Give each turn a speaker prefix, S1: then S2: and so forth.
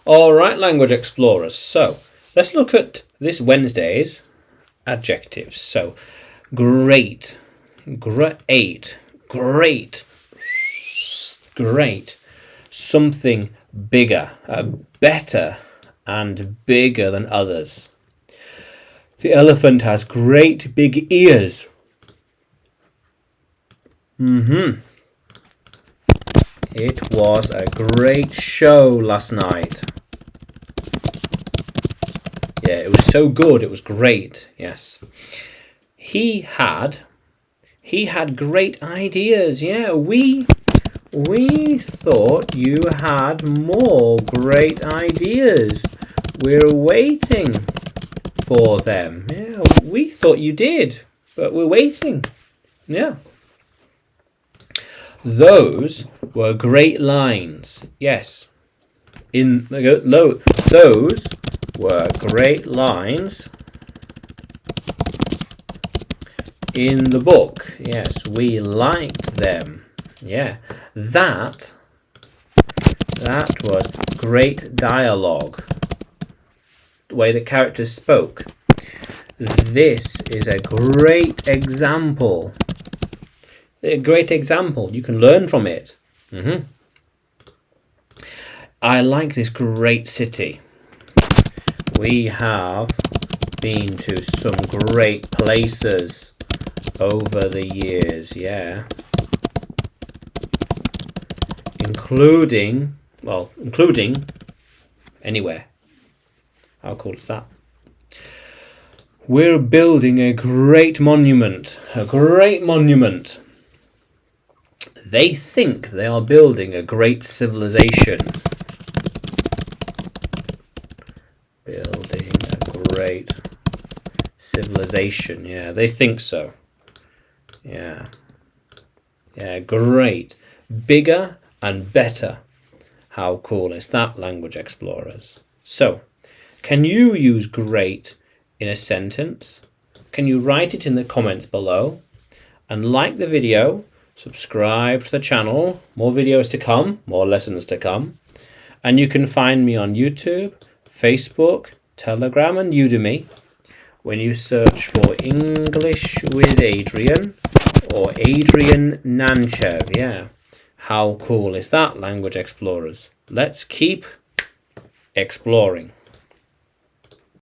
S1: All right, language explorers. So let's look at this Wednesday's adjectives. So great, great, great, great. Something bigger, better, and bigger than others. The elephant has great big ears. It was a great show last night. Yeah, it was so good. It was great. Yes. He had great ideas. Yeah, we thought you had more great ideas. We're waiting for them. Yeah, we thought you did, but we're waiting. Yeah. Those were great lines. Yes. Those were great lines in the book. Yes, we liked them. Yeah. That was great dialogue. The way the characters spoke. This is a great example. A great example. You can learn from it. I like this great city. We have been to some great places over the years. Yeah. Including anywhere. How cool is that? We're building a great monument. A great monument. They think they are building a great civilization. Building a great civilization. Yeah, they think so. Yeah. Yeah, great. Bigger and better. How cool is that, language explorers? So, can you use great in a sentence? Can you write it in the comments below? And like the video, subscribe to the channel. More videos to come, more lessons to come. And you can find me on YouTube, Facebook, Telegram and Udemy when you search for English with Adrian or Adrian Nanchev. Yeah. How cool is that, language explorers? Let's keep exploring.